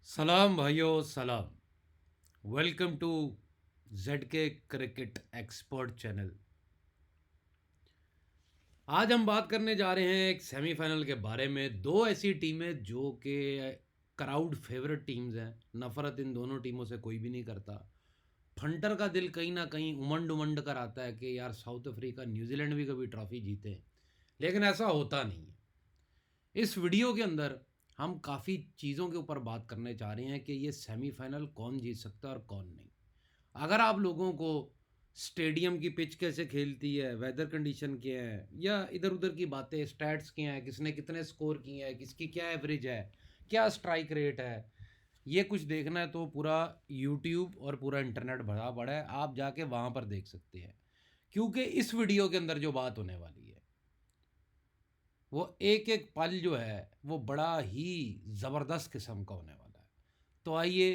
सलाम भाइयों सलाम। Welcome to ZK cricket expert channel. आज हम बात करने जा रहे हैं एक सेमीफाइनल के बारे में। दो ऐसी टीमें जो कि क्राउड फेवरेट टीम्स हैं। नफरत इन दोनों टीमों से कोई भी नहीं करता। फंटर का दिल कहीं ना कहीं उमंड उमंड कर आता है कि यार साउथ अफ्रीका न्यूजीलैंड भी कभी ट्रॉफी जीते, लेकिन ऐसा होता नहीं है। इस वीडियो के अंदर हम काफ़ी चीज़ों के ऊपर बात करने जा रहे हैं कि ये सेमीफाइनल कौन जीत सकता है और कौन नहीं। अगर आप लोगों को स्टेडियम की पिच कैसे खेलती है, वेदर कंडीशन क्या है, या इधर उधर की बातें, स्टैट्स क्या हैं, किसने कितने स्कोर किए हैं, किसकी क्या एवरेज है, क्या स्ट्राइक रेट है, ये कुछ देखना है तो पूरा यूट्यूब और पूरा इंटरनेट भरा पड़ा है। आप जाके वहाँ पर देख सकते हैं, क्योंकि इस वीडियो के अंदर जो बात होने वाली है वो एक एक पल जो है वो बड़ा ही ज़बरदस्त किस्म का होने वाला है। तो आइए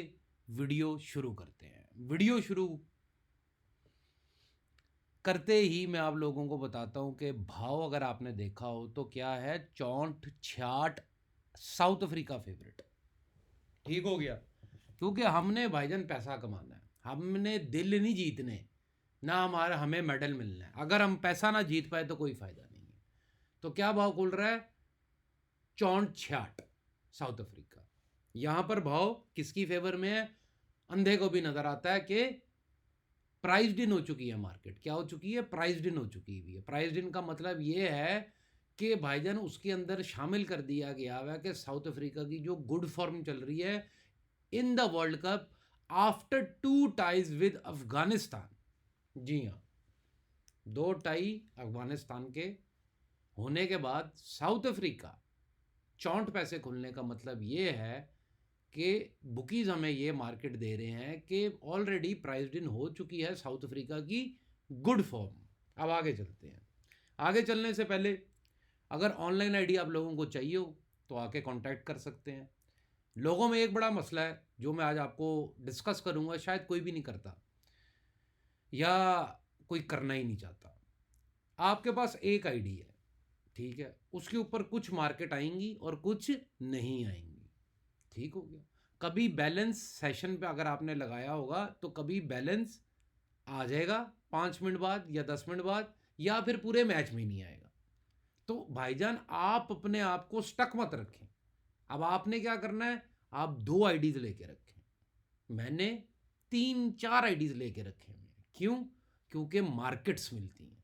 वीडियो शुरू करते हैं। वीडियो शुरू करते ही मैं आप लोगों को बताता हूं कि भाव अगर आपने देखा हो तो क्या है, 64-66 साउथ अफ्रीका फेवरेट। ठीक हो गया, क्योंकि हमने भाईजान पैसा कमाना है, हमने दिल नहीं जीतने, ना हमारा हमें मेडल मिलना है। अगर हम पैसा ना जीत पाए तो कोई फ़ायदा नहीं है। तो क्या भाव खुल रहा है? 64-66 साउथ अफ्रीका। यहां पर भाव किसकी फेवर में है? अंधे को भी नजर आता है कि प्राइज्ड इन हो चुकी है मार्केट। क्या हो चुकी है? प्राइज्ड इन हो चुकी हुई है। प्राइज्ड इन का मतलब ये है कि भाईजान उसके अंदर शामिल कर दिया गया है कि साउथ अफ्रीका की जो गुड फॉर्म चल रही है in the world cup after 2 ties with Afghanistan. जी हाँ, 2 टाई अफगानिस्तान के होने के बाद साउथ अफ्रीका 64 पैसे खुलने का मतलब ये है कि बुकीज़ हमें ये मार्केट दे रहे हैं कि ऑलरेडी प्राइस्ड इन हो चुकी है साउथ अफ्रीका की गुड फॉर्म। अब आगे चलते हैं। आगे चलने से पहले अगर ऑनलाइन आईडी आप लोगों को चाहिए हो तो आके कांटेक्ट कर सकते हैं। लोगों में एक बड़ा मसला है जो मैं आज आपको डिस्कस करूंगा, शायद कोई भी नहीं करता या कोई करना ही नहीं चाहता। आपके पास एक आईडी है, ठीक है, उसके ऊपर कुछ मार्केट आएंगी और कुछ नहीं आएंगी। ठीक हो गया। कभी बैलेंस सेशन पे अगर आपने लगाया होगा तो कभी बैलेंस आ जाएगा 5 मिनट बाद या 10 मिनट बाद, या फिर पूरे मैच में नहीं आएगा। तो भाईजान आप अपने आप को स्टक मत रखें। अब आपने क्या करना है, आप 2 आईडीज लेके रखें। मैंने 3-4 आईडीज लेके रखे हुए हैं। क्यों? क्योंकि मार्केट्स मिलती हैं।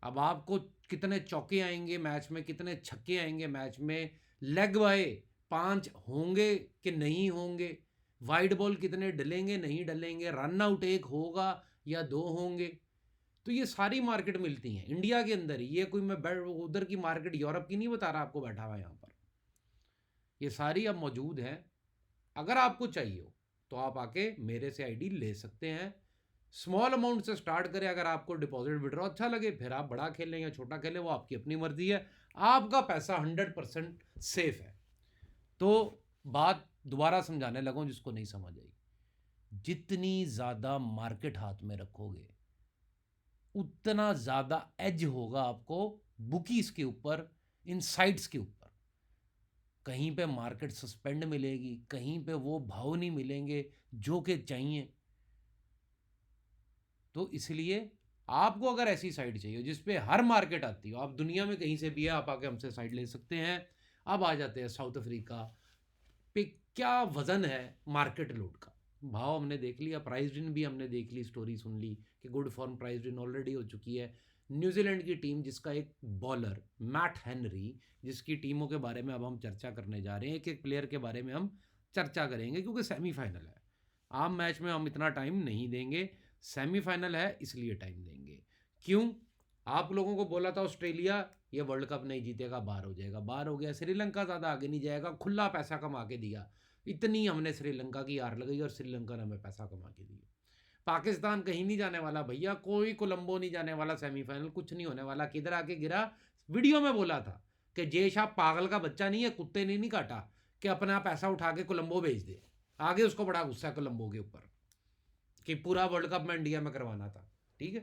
अब आपको कितने चौके आएंगे मैच में, कितने छक्के आएंगे मैच में, लेग बाय 5 होंगे कि नहीं होंगे, वाइड बॉल कितने डलेंगे नहीं डलेंगे, रन आउट एक होगा या 2 होंगे, तो ये सारी मार्केट मिलती हैं इंडिया के अंदर ही। ये कोई मैं उधर की मार्केट यूरोप की नहीं बता रहा आपको बैठा हुआ यहाँ पर। ये सारी अब मौजूद हैं। अगर आपको चाहिए हो तो आप आके मेरे से आईडी ले सकते हैं। स्मॉल अमाउंट से स्टार्ट करें। अगर आपको डिपॉजिट विड्रॉ अच्छा लगे फिर आप बड़ा खेलें या छोटा खेलें, वो आपकी अपनी मर्जी है। आपका पैसा 100% सेफ है। तो बात दोबारा समझाने लगूं जिसको नहीं समझ आई। जितनी ज़्यादा मार्केट हाथ में रखोगे उतना ज़्यादा एज होगा आपको बुकीज के ऊपर, इन साइट्स के ऊपर। कहीं पे मार्केट सस्पेंड मिलेगी, कहीं पे वो भाव नहीं मिलेंगे जो कि चाहिए। तो इसलिए आपको अगर ऐसी साइट चाहिए जिस पे हर मार्केट आती हो, आप दुनिया में कहीं से भी है आप आके हमसे साइट ले सकते हैं। अब आ जाते हैं साउथ अफ्रीका पे। क्या वजन है मार्केट लोड का? भाव हमने देख लिया, प्राइस इन भी हमने देख ली, स्टोरी सुन ली कि good form price in already हो चुकी है। न्यूजीलैंड की टीम जिसका एक बॉलर मैट हेनरी, जिसकी टीमों के बारे में अब हम चर्चा करने जा रहे हैं, एक एक प्लेयर के बारे में हम चर्चा करेंगे क्योंकि सेमीफाइनल है। आम मैच में हम इतना टाइम नहीं देंगे, सेमीफाइनल है इसलिए टाइम देंगे। क्यों? आप लोगों को बोला था ऑस्ट्रेलिया ये वर्ल्ड कप नहीं जीतेगा, बाहर हो जाएगा, बाहर हो गया। श्रीलंका ज़्यादा आगे नहीं जाएगा, खुला पैसा कमा के दिया। इतनी हमने श्रीलंका की हार लगाई और श्रीलंका ने हमें पैसा कमा के दिया। पाकिस्तान कहीं नहीं जाने वाला भैया, कोई कोलंबो नहीं जाने वाला सेमीफाइनल, कुछ नहीं होने वाला। किधर आके गिरा? वीडियो में बोला था कि जय शाह पागल का बच्चा नहीं है, कुत्ते ने नहीं काटा कि अपना पैसा उठा के कोलंबो भेज दे। आगे उसको बड़ा गुस्सा है कोलंबो के ऊपर कि पूरा वर्ल्ड कप मैं इंडिया में करवाना था। ठीक है,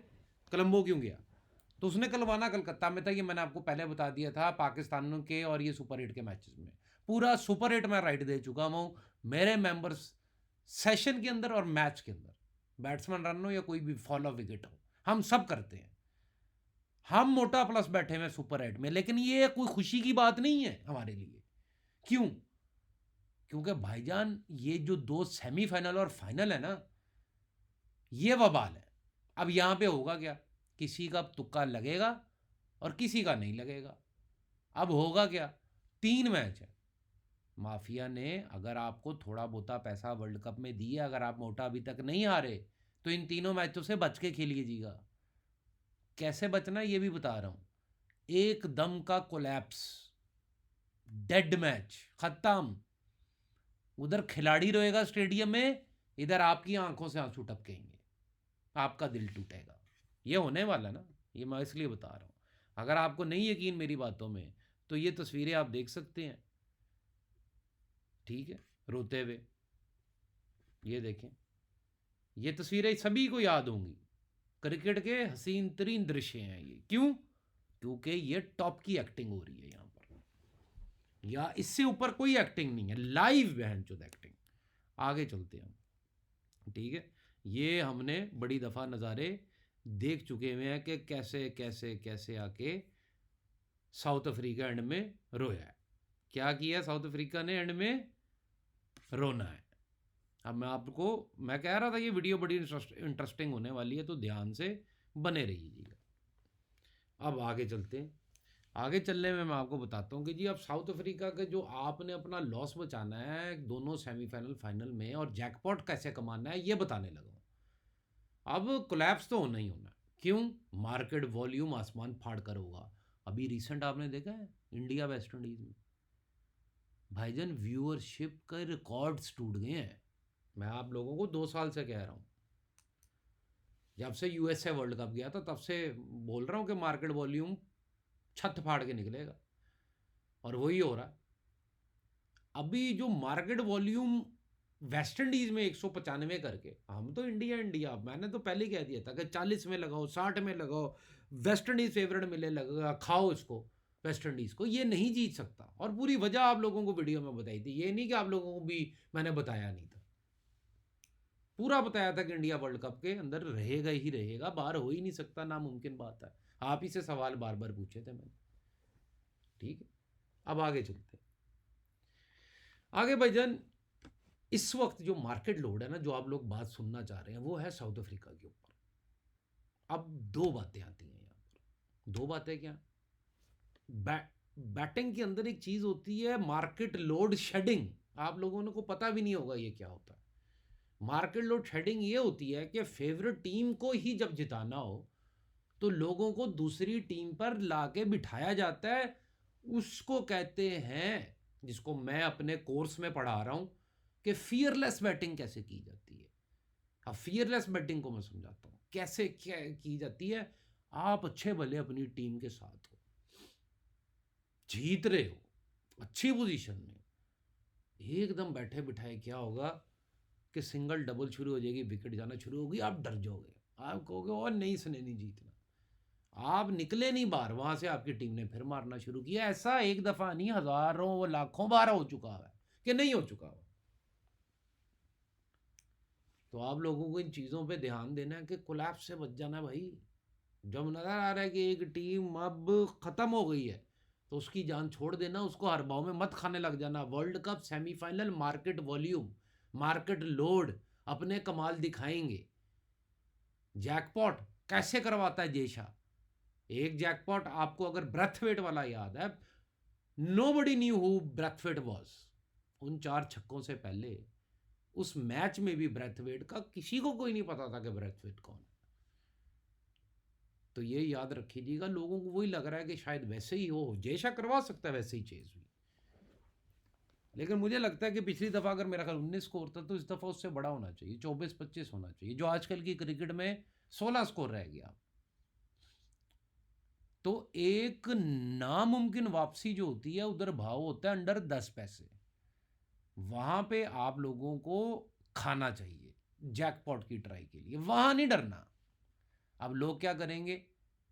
कोलंबो क्यों गया? तो उसने कलवाना कलकत्ता में था। ये मैंने आपको पहले बता दिया था पाकिस्तान के और ये सुपर 8 के मैचेस में। पूरा सुपर 8 मैं राइट दे चुका हूँ। मेरे मेंबर्स सेशन के अंदर और मैच के अंदर, बैट्समैन रन हो या कोई भी फॉलो विकेट हो, हम सब करते हैं। हम मोटा प्लस बैठे हुए सुपर 8 में, लेकिन ये कोई खुशी की बात नहीं है हमारे लिए। क्यों? क्योंकि भाईजान ये जो 2 सेमीफाइनल और फाइनल है ना, ये वबाल है। अब यहां पे होगा क्या, किसी का तुक्का लगेगा और किसी का नहीं लगेगा। अब होगा क्या, 3 मैच है। माफिया ने अगर आपको थोड़ा बहुता पैसा वर्ल्ड कप में दिया, अगर आप मोटा अभी तक नहीं हारे, तो इन तीनों मैचों से बच के खेलिएगा। कैसे बचना ये भी बता रहा हूं। एकदम का कोलैप्स, डेड मैच, खत्म। उधर खिलाड़ी रहेगा स्टेडियम में, इधर आपकी आंखों से आंसू टपकेंगे, आपका दिल टूटेगा। ये होने वाला ना, ये मैं इसलिए बता रहा हूं। अगर आपको नहीं यकीन मेरी बातों में, तो ये तस्वीरें आप देख सकते हैं, ठीक है, रोते हुए। ये देखें, ये तस्वीरें सभी को याद होंगी। क्रिकेट के हसीन तरीन दृश्य हैं ये। क्यों? क्योंकि ये टॉप की एक्टिंग हो रही है यहां पर, या इससे ऊपर कोई एक्टिंग नहीं है, लाइव बहन चोद एक्टिंग। आगे चलते हैं हम, ठीक है। ये हमने बड़ी दफ़ा नज़ारे देख चुके हुए हैं कि कैसे कैसे कैसे आके साउथ अफ्रीका एंड में रोया है। क्या किया साउथ अफ्रीका ने एंड में? रोना है। अब मैं कह रहा था ये वीडियो बड़ी इंटरेस्टिंग होने वाली है, तो ध्यान से बने रहिएगा। अब आगे चलते हैं। आगे चलने में मैं आपको बताता हूँ कि जी अब साउथ अफ्रीका के जो आपने अपना लॉस बचाना है दोनों सेमीफाइनल फाइनल में, और जैकपॉट कैसे कमाना है, ये बताने लगा हूँ। अब कोलैप्स तो होना ही होना है। क्यों? मार्केट वॉल्यूम आसमान फाड़ कर होगा। अभी रिसेंट आपने देखा है इंडिया वेस्ट इंडीज में, भाईजान व्यूअरशिप के रिकॉर्ड्स टूट गए हैं। मैं आप लोगों को 2 साल से कह रहा हूँ, जब से यूएसए वर्ल्ड कप गया था तब से बोल रहा हूँ कि मार्केट वॉल्यूम छत फाड़ के निकलेगा, और वही हो रहा है। अभी जो मार्केट वॉल्यूम वेस्ट इंडीज में 195 करके, हम तो इंडिया इंडिया, मैंने तो पहले ही कह दिया था कि 40 में लगाओ, 60 में लगाओ, वेस्ट इंडीज फेवरेट मिले लगेगा, खाओ इसको, वेस्ट इंडीज को। ये नहीं जीत सकता, और पूरी वजह आप लोगों को वीडियो में बताई थी। ये नहीं कि आप लोगों को भी मैंने बताया नहीं था, पूरा बताया था कि इंडिया वर्ल्ड कप के अंदर रहेगा ही रहेगा, बाहर हो ही नहीं सकता, नामुमकिन बात है। आप ही से सवाल बार बार पूछे थे मैंने, ठीक है। अब आगे चलते हैं। आगे भाईजान, इस वक्त जो मार्केट लोड है ना, जो आप लोग बात सुनना चाह रहे हैं, वो है साउथ अफ्रीका के ऊपर। अब 2 बातें आती हैं यहां पर। 2 बातें क्या? बैटिंग के अंदर एक चीज होती है मार्केट लोड शेडिंग। आप लोगों को पता भी नहीं होगा ये क्या होता है। मार्केट लोड शेडिंग ये होती है कि फेवरेट टीम को ही जब जिताना हो, तो लोगों को दूसरी टीम पर लाके बिठाया जाता है। उसको कहते हैं, जिसको मैं अपने कोर्स में पढ़ा रहा हूं, कि फियरलेस बैटिंग कैसे की जाती है। अब फियरलेस बैटिंग को मैं समझाता हूं कैसे क्या की जाती है। आप अच्छे भले अपनी टीम के साथ हो, जीत रहे हो, अच्छी पोजीशन में, एकदम बैठे बिठाए क्या होगा कि सिंगल डबल शुरू हो जाएगी, विकेट जाना शुरू होगी, आप डर जाओगे, आप कहोगे और नहीं, इसने नहीं जीतना। आप निकले नहीं बाहर, वहां से आपकी टीम ने फिर मारना शुरू किया। ऐसा एक दफा नहीं, हजारों वो लाखों बार हो चुका है कि नहीं हो चुका है। तो आप लोगों को इन चीज़ों पे ध्यान देना है कि कोलैप्स से बच जाना भाई। जब नज़र आ रहा है कि एक टीम अब ख़त्म हो गई है, तो उसकी जान छोड़ देना, उसको हर भाव में मत खाने लग जाना। World cup semifinal, market volume, market load अपने कमाल दिखाएंगे। जैकपॉट कैसे करवाता है जेशा। एक जैकपॉट आपको अगर ब्रेथवेट वाला याद है, nobody knew who Brathwaite was. उन 4 छक्कों से पहले उस मैच में भी ब्रेथवेट का किसी को कोई नहीं पता था कि ब्रेथवेट कौन है। तो ये याद रखिएगा, लोगों को वही लग रहा है कि शायद वैसे ही हो, जैसा करवा सकता है वैसे ही चेज भी। लेकिन मुझे लगता है कि पिछली दफ़ा अगर मेरा ख्याल 19 स्कोर था, तो इस दफ़ा उससे बड़ा होना चाहिए, 24-25 होना चाहिए, जो आजकल की क्रिकेट में 16 स्कोर रह गया। तो एक नामुमकिन वापसी जो होती है, उधर भाव होता है अंडर 10 पैसे। वहां पे आप लोगों को खाना चाहिए जैकपॉट की ट्राई के लिए, वहां नहीं डरना। अब लोग क्या करेंगे,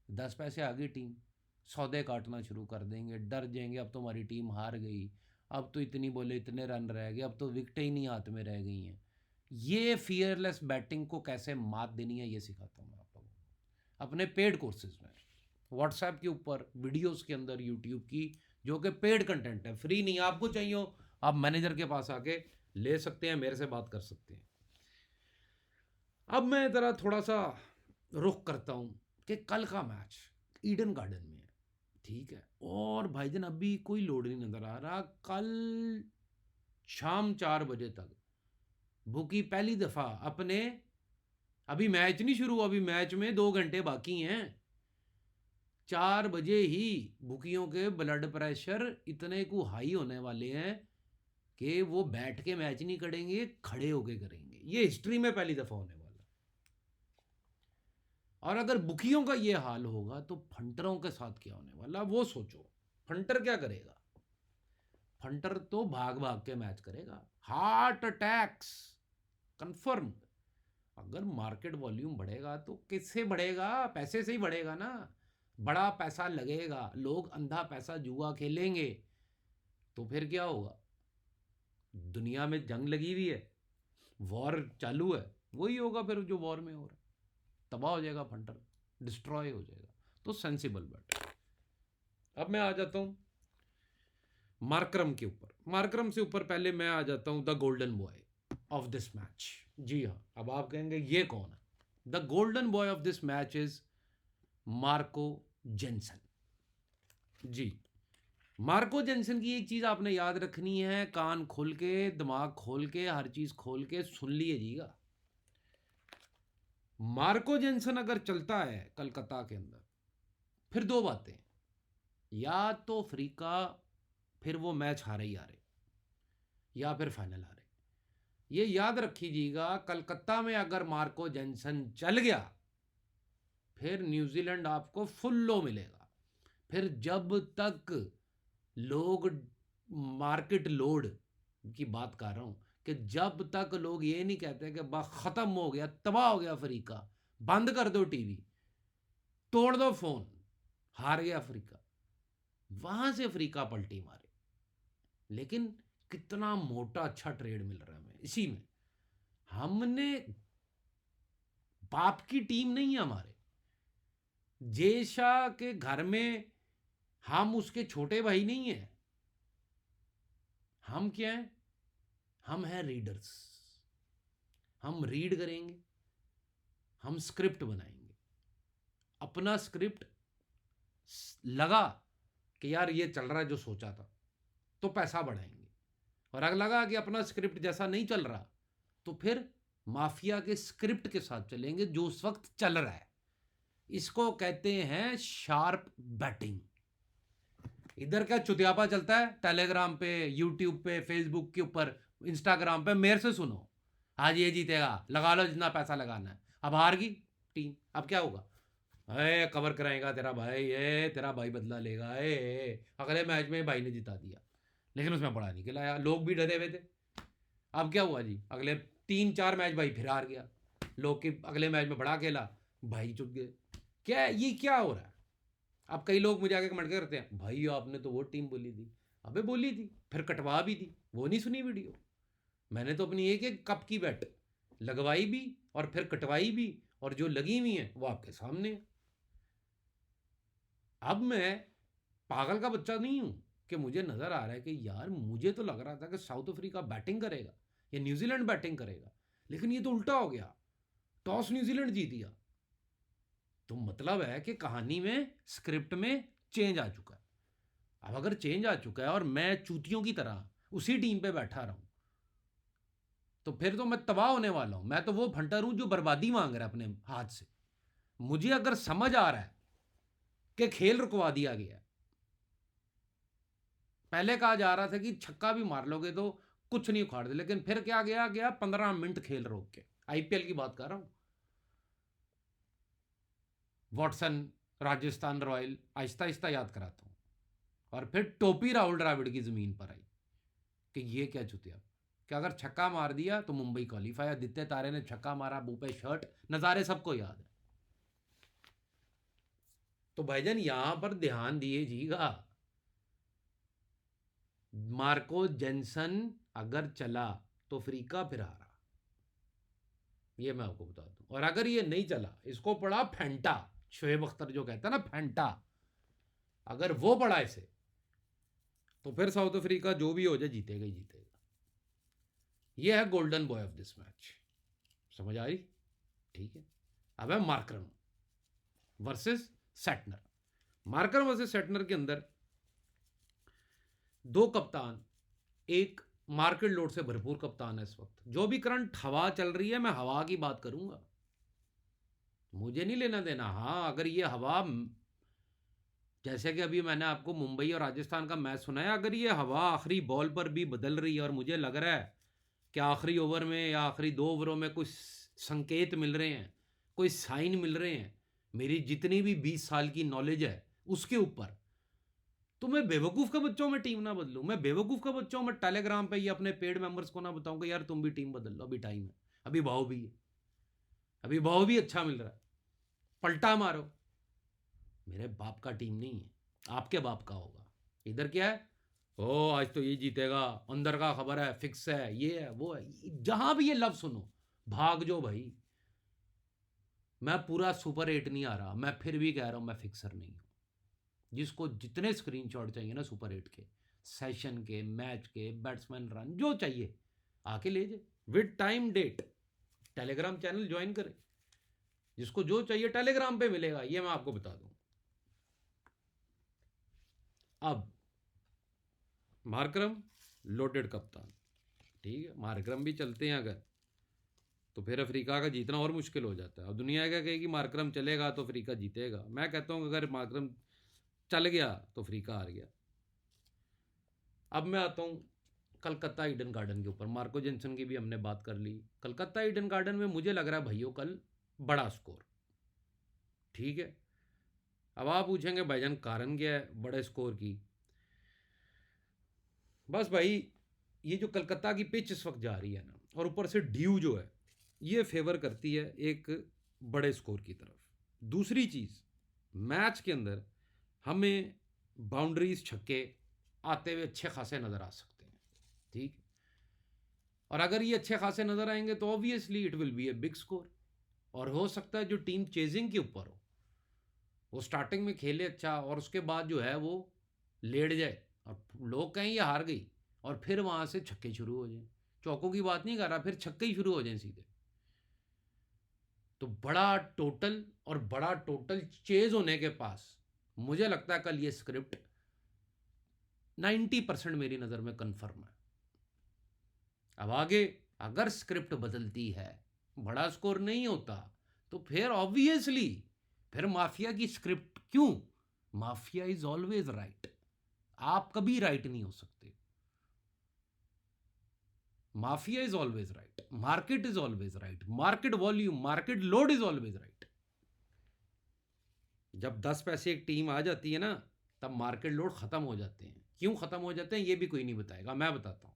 10 पैसे आ गई टीम, सौदे काटना शुरू कर देंगे, डर जाएंगे अब तुम्हारी टीम हार गई, अब तो इतनी बोले इतने रन रह गए, अब तो विकेटें ही नहीं हाथ में रह गई हैं। ये फियरलेस बैटिंग को कैसे मात देनी है ये सिखाता हूँ मैं आप लोगों को अपने पेड कोर्सेज में, व्हाट्सएप के ऊपर, वीडियोस के अंदर, यूट्यूब की, जो कि पेड कंटेंट है, फ्री नहीं। आपको चाहिए हो आप मैनेजर के पास आके ले सकते हैं, मेरे से बात कर सकते हैं। अब मैं ज़रा थोड़ा सा रुख करता हूँ कि कल का मैच ईडन गार्डन में है, ठीक है, और भाईजान अभी कोई लोड नहीं नज़र आ रहा। कल शाम 4 बजे तक बुकी पहली दफ़ा अपने, अभी मैच नहीं शुरू, अभी मैच में 2 घंटे बाकी हैं, 4 बजे ही बुकियों के ब्लड प्रेशर इतने को हाई होने वाले हैं कि वो बैठ के मैच नहीं करेंगे, खड़े होके करेंगे। ये हिस्ट्री में पहली दफ़ा होने वाला। और अगर बुकियों का ये हाल होगा तो फंटरों के साथ क्या होने वाला वो सोचो। फंटर क्या करेगा? फंटर तो भाग भाग के मैच करेगा। Heart attacks confirm. अगर मार्केट वॉल्यूम बढ़ेगा तो किससे बढ़ेगा? पैसे से ही बढ़ेगा ना। बड़ा पैसा लगेगा, लोग अंधा पैसा जुआ खेलेंगे, तो फिर क्या होगा? दुनिया में जंग लगी हुई है, वॉर चालू है, वही होगा फिर जो वॉर में हो रहा है। तबाह हो जाएगा फंटर, डिस्ट्रॉय हो जाएगा। तो सेंसिबल बैट। अब मैं आ जाता हूं मार्करम के ऊपर। मार्करम से ऊपर पहले मैं आ जाता हूं the golden boy of this match. जी हाँ, अब आप कहेंगे ये कौन है? The golden boy of this match is Marco Jansen. जी, मार्को जेनसन की एक चीज आपने याद रखनी है, कान खोल के, दिमाग खोल के, हर चीज खोल के सुन लीजिएगा। मार्को जेनसन अगर चलता है कलकत्ता के अंदर, फिर दो बातें, या तो अफ्रीका फिर वो मैच हारे ही हारे, या फिर फाइनल हारे। ये याद रखिएगा, कलकत्ता में अगर मार्को जेनसन चल गया फिर न्यूजीलैंड आपको फुल लो मिलेगा। फिर जब तक लोग, मार्केट लोड की बात कर रहा हूं, कि जब तक लोग ये नहीं कहते कि बस खत्म हो गया, तबाह हो गया अफ्रीका, बंद कर दो टीवी, तोड़ दो फोन, हार गया अफ्रीका, वहां से अफ्रीका पलटी मारे। लेकिन कितना मोटा अच्छा ट्रेड मिल रहा है हमें इसी में। हमने, बाप की टीम नहीं है हमारे, जेशा के घर में हम उसके छोटे भाई नहीं है। हम क्या हैं? हम हैं रीडर्स। हम रीड करेंगे, हम स्क्रिप्ट बनाएंगे, अपना स्क्रिप्ट लगा कि यार ये चल रहा है जो सोचा था, तो पैसा बढ़ाएंगे। और अगर लगा कि अपना स्क्रिप्ट जैसा नहीं चल रहा, तो फिर माफिया के स्क्रिप्ट के साथ चलेंगे जो उस वक्त चल रहा है। इसको कहते हैं शार्प बैटिंग। इधर क्या चुतियापा चलता है टेलीग्राम पे, यूट्यूब पे, फेसबुक के ऊपर, इंस्टाग्राम पे, मेरे से सुनो, आज ये जीतेगा, लगा लो जितना पैसा लगाना है। अब हार गई टीम, अब क्या होगा? अरे कवर कराएगा तेरा भाई, तेरा भाई बदला लेगा, अगले मैच में भाई ने जिता दिया, लेकिन उसमें बड़ा नहीं खिलाया, लोग भी डरे हुए थे। अब क्या हुआ जी? अगले 3-4 मैच भाई फिर हार गया, लोग के अगले मैच में बड़ा खेला, भाई चुप गए। क्या ये क्या हो रहा है? अब कई लोग मुझे आके कमेंट करते हैं, भाई आपने तो वो टीम बोली थी। अबे बोली थी, फिर कटवा भी दी, वो नहीं सुनी वीडियो? मैंने तो अपनी एक एक कप की बैट लगवाई भी और फिर कटवाई भी, और जो लगी हुई है वो आपके सामने है। अब मैं पागल का बच्चा नहीं हूं कि मुझे नजर आ रहा है कि यार मुझे तो लग रहा था कि साउथ अफ्रीका बैटिंग करेगा या न्यूजीलैंड बैटिंग करेगा, लेकिन ये तो उल्टा हो गया, टॉस न्यूजीलैंड जीत गया। तो मतलब है कि कहानी में, स्क्रिप्ट में चेंज आ चुका है। अब अगर चेंज आ चुका है और मैं चूतियों की तरह उसी टीम पे बैठा रहूं, तो फिर तो मैं तबाह होने वाला हूं। मैं तो वो फंटर हूं जो बर्बादी मांग रहा है अपने हाथ से। मुझे अगर समझ आ रहा है कि खेल रुकवा दिया गया, पहले कहा जा रहा था कि छक्का भी मार लोगे तो कुछ नहीं उखाड़ दे, लेकिन फिर क्या गया गया 15 मिनट खेल रोक के, आईपीएल की बात कर रहा हूं। वॉटसन, राजस्थान रॉयल, आहिस्ता आहिस्ता याद कराता हूं। और फिर टोपी राहुल द्राविड़ की जमीन पर आई कि ये क्या चुतिया कि अगर छक्का मार दिया तो मुंबई क्वालिफाई। आदित्य तारे ने छक्का मारा, मुंह पे शर्ट, नज़ारे सबको याद है। तो भाईजान यहां पर ध्यान दीजिएगा, मार्को जेनसन अगर चला तो अफ्रीका फिर हारा, ये मैं आपको बता दूं। और अगर ये नहीं चला, इसको पड़ा फेंटा, शोएब अख्तर जो कहता है ना फेंटा, अगर वो पड़ा इसे, तो फिर साउथ अफ्रीका जो भी हो जाए जीतेगा ही जीतेगा। ये है golden boy of this match, समझ आई? ठीक है। अब है मार्करम वर्सेस सेटनर। मार्करम वर्सेस सेटनर के अंदर दो कप्तान, एक मार्केट लोड से भरपूर कप्तान है इस वक्त। जो भी करंट हवा चल रही है, मैं हवा की बात करूंगा, मुझे नहीं लेना देना। हाँ, अगर ये हवा, जैसे कि अभी मैंने आपको मुंबई और राजस्थान का मैच सुनाया, अगर ये हवा आखिरी बॉल पर भी बदल रही है और मुझे लग रहा है कि आखिरी ओवर में या आखिरी 2 ओवरों में कुछ संकेत मिल रहे हैं, कोई साइन मिल रहे हैं, मेरी जितनी भी 20 साल की नॉलेज है उसके ऊपर, तो मैं बेवकूफ़ का बच्चा हूं, मैं टीम ना बदलूं। मैं बेवकूफ़ का बच्चा हूं, मैं टेलीग्राम पे या अपने पेड मेंबर्स को ना बताऊं कि यार तुम भी टीम बदल लो, अभी टाइम है, अभी भाव भी है, अभी भाव भी अच्छा मिल रहा है, पलटा मारो। मेरे बाप का टीम नहीं है, आपके बाप का होगा। इधर क्या है, ओ आज तो ये जीतेगा, अंदर का खबर है, फिक्स है, ये है वो है, जहां भी ये लफ्ज सुनो भाग जो भाई। मैं पूरा सुपर 8 नहीं आ रहा, मैं फिर भी कह रहा हूं मैं फिक्सर नहीं हूं। जिसको जितने स्क्रीनशॉट चाहिए ना सुपर 8 के, सेशन के, मैच के, बैट्समैन रन जो चाहिए आके ले जाए with time date. Telegram channel join करें, जिसको जो चाहिए टेलीग्राम पे मिलेगा, ये मैं आपको बता दूं। अब मार्करम लोडेड कप्तान, ठीक है, मार्करम भी चलते हैं अगर, तो फिर अफ्रीका का जीतना और मुश्किल हो जाता है। अब दुनिया क्या कहेगी मार्करम चलेगा तो अफ्रीका जीतेगा, मैं कहता हूं अगर मार्करम चल गया तो अफ्रीका हार गया। अब मैं आता हूं कलकत्ता ईडन गार्डन के ऊपर। मार्को जेनसन की भी हमने बात कर ली। कलकत्ता ईडन गार्डन में मुझे लग रहा है भाइयों कल बड़ा स्कोर, ठीक है। अब आप पूछेंगे भाईजान कारण क्या है बड़े स्कोर की? बस भाई, ये जो कलकत्ता की पिच इस वक्त जा रही है ना, और ऊपर से ड्यू जो है, ये फेवर करती है एक बड़े स्कोर की तरफ। दूसरी चीज़, मैच के अंदर हमें बाउंड्रीज छक्के आते हुए अच्छे खासे नज़र आ सकते हैं, ठीक। और अगर ये अच्छे खासे नज़र आएंगे तो obviously it will be a big score. और हो सकता है जो टीम चेजिंग के ऊपर हो, वो स्टार्टिंग में खेले अच्छा और उसके बाद जो है वो लेट जाए और लोग कहें ये हार गई, और फिर वहाँ से छक्के शुरू हो जाएं। चौकों की बात नहीं कर रहा, फिर छक्के ही शुरू हो जाएं सीधे। तो बड़ा टोटल और बड़ा टोटल चेज होने के पास मुझे लगता है कल ये स्क्रिप्ट 90% मेरी नज़र में कन्फर्म है। अब आगे अगर स्क्रिप्ट बदलती है, बड़ा स्कोर नहीं होता, तो फिर ऑब्वियसली फिर माफिया की स्क्रिप्ट क्यों? माफिया इज ऑलवेज राइट, आप कभी राइट नहीं हो सकते। Mafia is always right, market is always right, market volume, market load is always right. जब 10 पैसे एक टीम आ जाती है ना, तब मार्केट लोड खत्म हो जाते हैं। क्यों खत्म हो जाते हैं ये भी कोई नहीं बताएगा, मैं बताता हूं।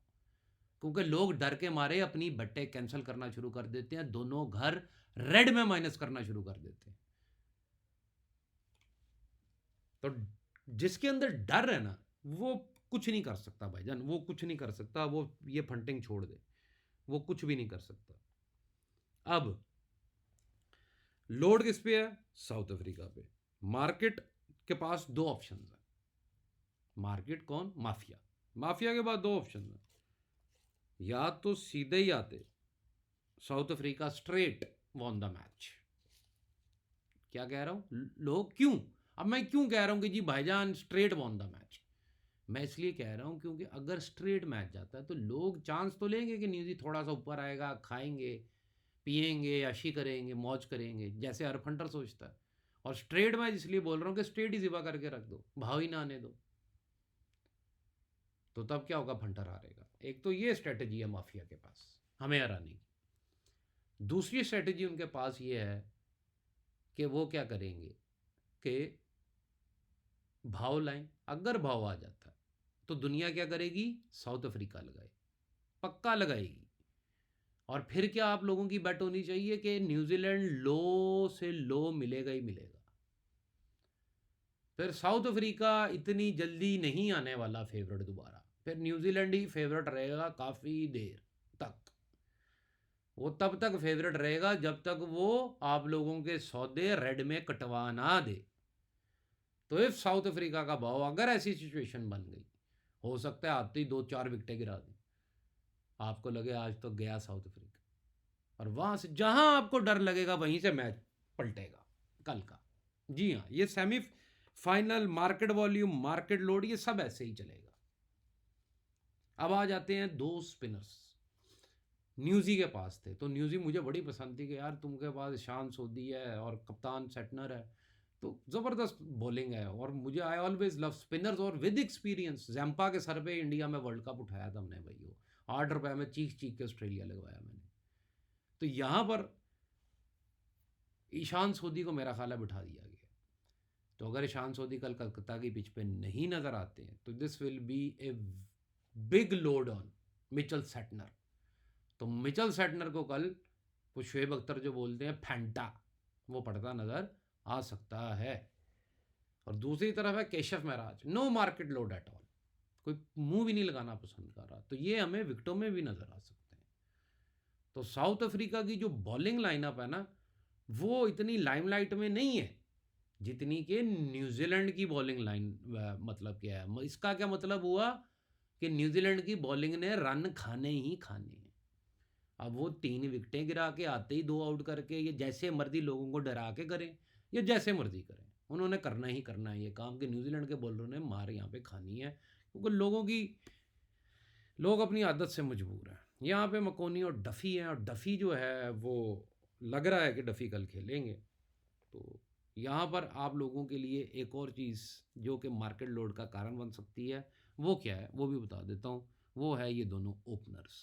क्योंकि लोग डर के मारे अपनी बट्टे कैंसिल करना शुरू कर देते हैं, दोनों घर रेड में माइनस करना शुरू कर देते हैं। तो जिसके अंदर डर है ना, वो कुछ नहीं कर सकता भाईजान, वो कुछ नहीं कर सकता, वो ये फंटिंग छोड़ दे, वो कुछ भी नहीं कर सकता। अब लोड किस पे है? साउथ अफ्रीका पे। मार्केट के पास दो ऑप्शन है। मार्केट कौन? माफिया। माफिया के पास दो ऑप्शन है, या तो सीधे ही आते south Africa straight won the match. क्या कह रहा हूं लोग, क्यों? अब मैं क्यों कह रहा हूं कि जी भाईजान स्ट्रेट वॉन द मैच? मैं इसलिए कह रहा हूं क्योंकि अगर स्ट्रेट मैच जाता है तो लोग चांस तो लेंगे कि न्यूजी थोड़ा सा ऊपर आएगा, खाएंगे पिएंगे, याशी करेंगे, मौज करेंगे, जैसे हर फंटर सोचता है। और स्ट्रेट मैच इसलिए बोल रहा हूं कि स्ट्रेट ही जिबा करके रख दो, भाव ही ना आने दो, तो तब क्या होगा, फंटर हारेगा। एक तो ये स्ट्रेटजी है माफिया के पास हमें हराने की। दूसरी स्ट्रेटजी उनके पास ये है कि वो क्या करेंगे कि भाव लाएं। अगर भाव आ जाता है तो दुनिया क्या करेगी? साउथ अफ्रीका लगाए, पक्का लगाएगी। और फिर क्या आप लोगों की बेट होनी चाहिए कि न्यूजीलैंड लो से लो मिलेगा ही मिलेगा। फिर साउथ अफ्रीका इतनी जल्दी नहीं आने वाला फेवरेट दोबारा, फिर न्यूजीलैंड ही फेवरेट रहेगा काफ़ी देर तक। वो तब तक फेवरेट रहेगा जब तक वो आप लोगों के सौदे रेड में कटवा ना दे। तो इफ साउथ अफ्रीका का भाव अगर ऐसी सिचुएशन बन गई, हो सकता है आते ही 2-4 विकेटें गिरा दें, आपको लगे आज तो गया साउथ अफ्रीका, और वहां से जहां आपको डर लगेगा वहीं से मैच पलटेगा कल का। जी हाँ, ये semi final, market volume, market load, ये सब ऐसे ही चलेगा। अब आ जाते हैं दो स्पिनर्स। न्यूजी के पास थे, तो न्यूजी मुझे बड़ी पसंद थी कि यार तुमके पास ईशान सोदी है और कप्तान सेटनर है, तो ज़बरदस्त बॉलिंग है। और मुझे आई ऑलवेज लव स्पिनर्स, और विद एक्सपीरियंस जैम्पा के सर पे इंडिया में वर्ल्ड कप उठाया था हमने भाई, वो 8 रुपये में चीख चीख के ऑस्ट्रेलिया लगवाया मैंने। तो यहाँ पर ईशान सोदी को मेरा ख्याल है बिठा दिया गया। तो अगर ईशान सोदी कल कलकत्ता की पिच पे नहीं नज़र आते हैं तो this will be a big load on Mitchell सेटनर। तो मिचेल सेटनर को कल वो शुएब अख्तर जो बोलते हैं फैंटा, वो पड़ता नज़र आ सकता है। और दूसरी तरफ है Keshav Maharaj, no market load at all, कोई मुंह भी नहीं लगाना पसंद कर रहा, तो ये हमें विकेटों में भी नज़र आ सकते हैं। तो साउथ अफ्रीका की जो बॉलिंग लाइनअप है ना, वो इतनी लाइमलाइट में नहीं है जितनी कि न्यूजीलैंड की बॉलिंग लाइन। मतलब क्या है इसका, क्या मतलब हुआ कि न्यूजीलैंड की बॉलिंग ने रन खाने ही खाने हैं। अब वो 3 विकेटें गिरा के आते ही 2 आउट करके, ये जैसे मर्जी लोगों को डरा के करें या जैसे मर्जी करें, उन्होंने करना ही करना है ये काम कि न्यूजीलैंड के बॉलरों ने मार यहाँ पे खानी है, क्योंकि लोग अपनी आदत से मजबूर हैं। यहाँ पे मकोनी और डफ़ी हैं, और डफ़ी जो है वो लग रहा है कि डफ़ी कल खेलेंगे। तो यहाँ पर आप लोगों के लिए एक और चीज़ जो कि मार्केट लोड का कारण बन सकती है, वो क्या है वो भी बता देता हूँ। वो है ये दोनों ओपनर्स।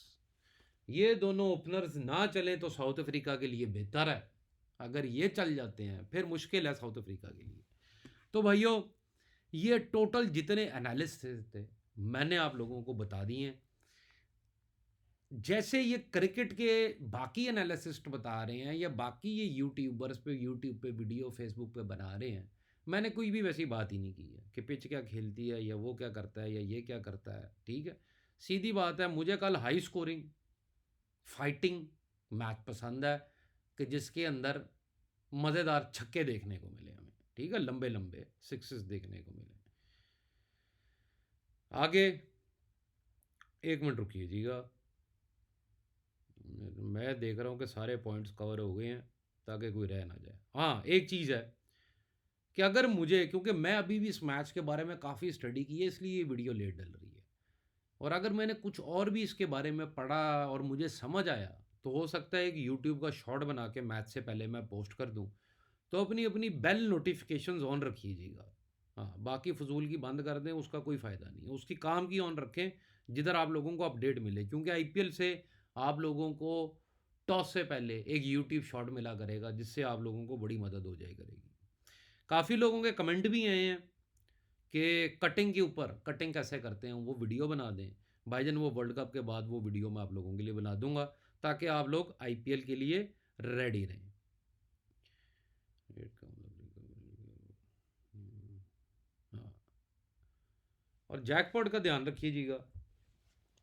ये दोनों ओपनर्स ना चलें तो साउथ अफ्रीका के लिए बेहतर है। अगर ये चल जाते हैं फिर मुश्किल है साउथ अफ्रीका के लिए। तो भाइयों, ये टोटल जितने एनालिसिस थे मैंने आप लोगों को बता दिए हैं। जैसे ये क्रिकेट के बाकी एनालिसिस्ट बता रहे हैं या बाकी ये यूट्यूबर्स पे यूट्यूब पे वीडियो फेसबुक पे बना रहे हैं, मैंने कोई भी वैसी बात ही नहीं की है कि पिच क्या खेलती है या वो क्या करता है या ये क्या करता है। ठीक है, सीधी बात है, मुझे कल हाई स्कोरिंग फाइटिंग मैच पसंद है कि जिसके अंदर मज़ेदार छक्के देखने को मिले हमें। ठीक है, लंबे लंबे सिक्सेस देखने को मिले। आगे 1 मिनट रुकिएगा, मैं देख रहा हूँ कि सारे पॉइंट्स कवर हो गए हैं ताकि कोई रह ना जाए। हाँ, एक चीज़ है कि अगर मुझे, क्योंकि मैं अभी भी इस मैच के बारे में काफ़ी स्टडी की है इसलिए ये वीडियो लेट डल रही है, और अगर मैंने कुछ और भी इसके बारे में पढ़ा और मुझे समझ आया तो हो सकता है कि यूट्यूब का शॉर्ट बना के मैच से पहले मैं पोस्ट कर दूं। तो अपनी अपनी बेल नोटिफिकेशंस ऑन रखिएगा। हाँ, बाकी फजूल की बंद कर दें, उसका कोई फ़ायदा नहीं है। उसकी काम की ऑन रखें जिधर आप लोगों को अपडेट मिले, क्योंकि आईपीएल से आप लोगों को टॉस से पहले एक यूट्यूब शॉर्ट मिला करेगा जिससे आप लोगों को बड़ी मदद हो जाए करेगी। काफ़ी लोगों के कमेंट भी आए हैं कि कटिंग के ऊपर, कटिंग कैसे करते हैं वो वीडियो बना दें भाईजान। वो वर्ल्ड कप के बाद वो वीडियो मैं आप लोगों के लिए बना दूंगा ताकि आप लोग आईपीएल के लिए रेडी रहें। हाँ, और जैकपॉट का ध्यान रखिएगा,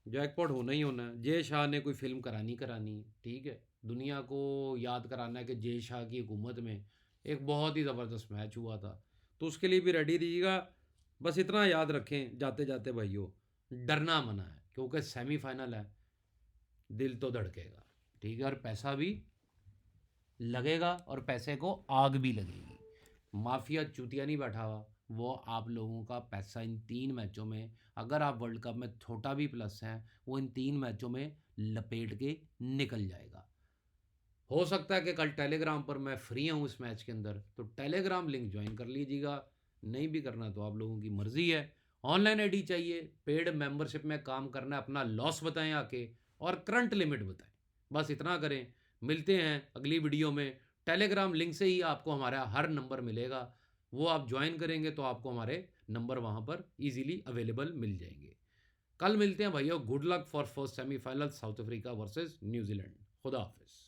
जैकपॉट होना ही होना है। जय शाह ने कोई फिल्म करानी है, ठीक है, दुनिया को याद कराना है कि जय शाह की हुकूमत में एक बहुत ही ज़बरदस्त मैच हुआ था, तो उसके लिए भी रेडी रहिएगा। बस इतना याद रखें जाते जाते भाइयों, डरना मना है, क्योंकि सेमीफाइनल है, दिल तो धड़केगा, ठीक है, और पैसा भी लगेगा और पैसे को आग भी लगेगी। माफिया चूतिया नहीं बैठा हुआ, वो आप लोगों का पैसा इन 3 मैचों में, अगर आप वर्ल्ड कप में छोटा भी प्लस हैं, वो इन 3 मैचों में लपेट के निकल जाएगा। हो सकता है कि कल टेलीग्राम पर मैं फ्री हूँ इस मैच के अंदर, तो टेलीग्राम लिंक ज्वाइन कर लीजिएगा। नहीं भी करना तो आप लोगों की मर्ज़ी है। ऑनलाइन आईडी चाहिए, पेड मेंबरशिप में काम करना है, अपना लॉस बताएं आके और करंट लिमिट बताएं, बस इतना करें। मिलते हैं अगली वीडियो में। टेलीग्राम लिंक से ही आपको हमारा हर नंबर मिलेगा, वो आप ज्वाइन करेंगे तो आपको हमारे नंबर वहाँ पर ईजिली अवेलेबल मिल जाएंगे। कल मिलते हैं भैया, good luck for first semifinal south Africa versus New Zealand. खुदा हाफिज़।